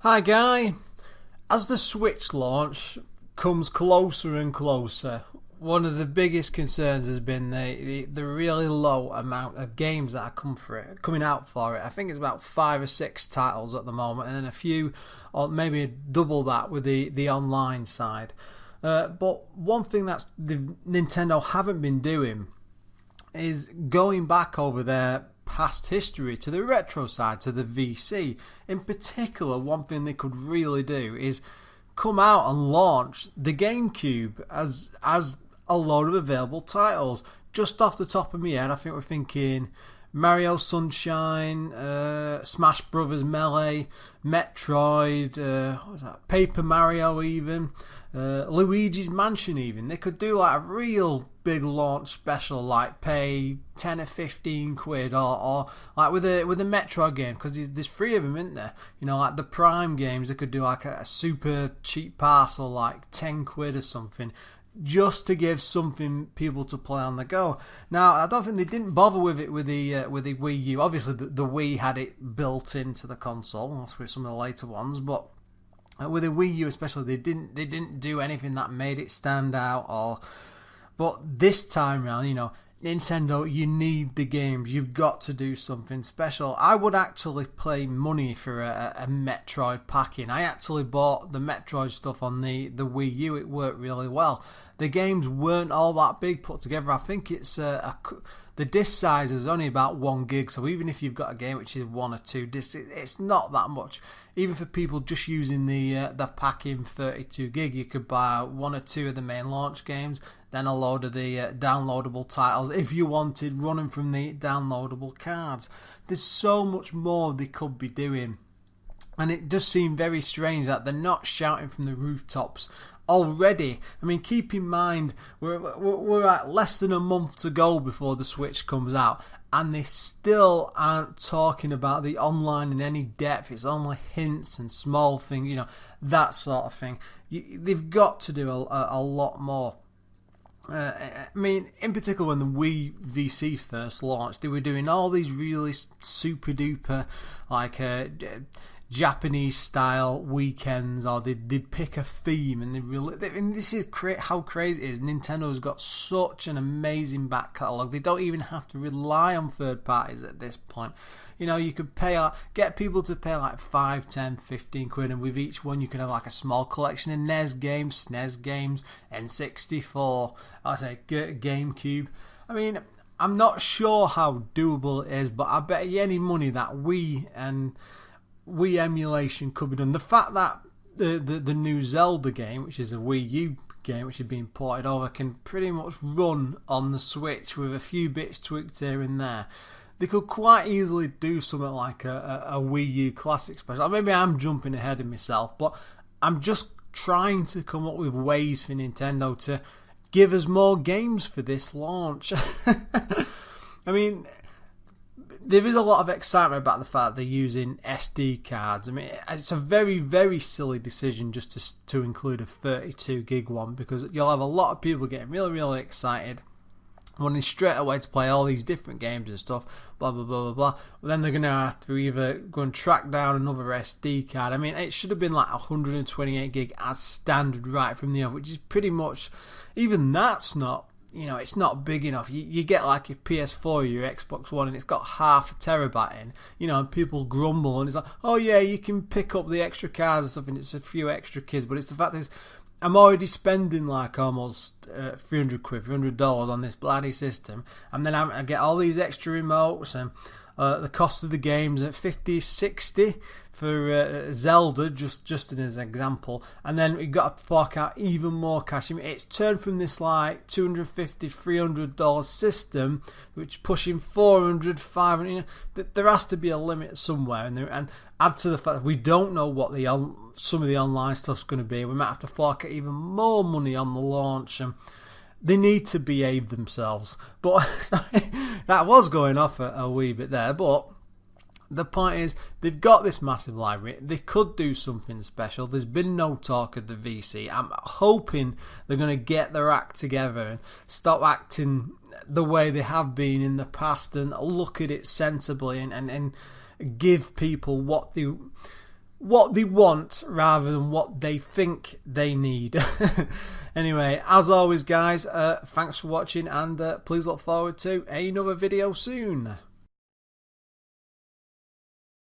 Hi Guy. As the Switch launch comes closer and closer, one of the biggest concerns has been the really low amount of games that are coming out for it. I think it's about 5 or 6 titles at the moment, and then a few, or maybe double that with the online side. But one thing that the Nintendo haven't been doing is going back over their past history to the retro side, to the VC. In particular, one thing they could really do is come out and launch the Gamecube as a load of available titles. Just off the top of my head, I think we're thinking Mario Sunshine, Smash Brothers Melee, Metroid, what was that? Paper Mario even, Luigi's Mansion even. They could do like a real big launch special, like pay 10 or 15 quid, or like with the Metroid game, because there's 3 of them, isn't there? You know, like the Prime games, they could do like a super cheap parcel, like 10 quid or something, just to give something people to play on the go. Now, I don't think they didn't bother with it with the Wii U. Obviously, the Wii had it built into the console. That's with some of the later ones, but with the Wii U especially, they didn't do anything that made it stand out. But this time around, you know, Nintendo, you need the games. You've got to do something special. I would actually pay money for a Metroid pack-in. I actually bought the Metroid stuff on the Wii U. It worked really well. The games weren't all that big put together. I think it's the disc size is only about 1 gig. So even if you've got a game which is 1 or 2 discs, it's not that much. Even for people just using the pack-in 32 gig, you could buy 1 or 2 of the main launch games, then a load of the downloadable titles if you wanted, running from the downloadable cards. There's so much more they could be doing, and it does seem very strange that they're not shouting from the rooftops already. I mean, keep in mind we're at less than a month to go before the Switch comes out, and they still aren't talking about the online in any depth. It's only hints and small things, you know, that sort of thing. They've got to do a lot more. I mean, in particular, when the Wii VC first launched, they were doing all these really super duper, like Japanese style weekends, or they'd pick a theme, and this is how crazy it is. Nintendo's got such an amazing back catalogue. They don't even have to rely on third parties at this point. You know, you could get people to pay like 5, 10, 15 quid, and with each one you could have like a small collection of NES games, SNES games, N64, I say Gamecube. I mean, I'm not sure how doable it is, but I bet you any money that Wii emulation could be done. The fact that the new Zelda game, which is a Wii U game which is being ported over, can pretty much run on the Switch with a few bits tweaked here and there. They could quite easily do something like a Wii U Classic Special. Maybe I'm jumping ahead of myself, but I'm just trying to come up with ways for Nintendo to give us more games for this launch. I mean, there is a lot of excitement about the fact they're using SD cards. I mean, it's a very, very silly decision just to include a 32 gig one, because you'll have a lot of people getting really, really excited, wanting straight away to play all these different games and stuff, blah, blah, blah, blah, blah. But then they're going to have to either go and track down another SD card. I mean, it should have been like 128 gig as standard right from the off, which is pretty much, even that's not, you know, it's not big enough. You get like your PS4 or your Xbox One, and it's got half a terabyte in, you know, and people grumble, and it's like, oh yeah, you can pick up the extra cards and stuff, and it's a few extra kids, but it's the fact that I'm already spending like almost $300 on this bloody system, and then I get all these extra remotes, and the cost of the games at 50, 60 for Zelda, just as an example, and then we've got to fork out even more cash. I mean, it's turned from this like $250, $300 system, which pushing $400, $500. You know, there has to be a limit somewhere, and add to the fact that we don't know what some of the online stuff's going to be. We might have to fork out even more money on the launch, and they need to behave themselves. But sorry, that was going off a wee bit there, but the point is, they've got this massive library. They could do something special. There's been no talk of the VC. I'm hoping they're going to get their act together and stop acting the way they have been in the past, and look at it sensibly, and give people what what they want rather than what they think they need. Anyway, as always guys, thanks for watching, and please look forward to another video soon.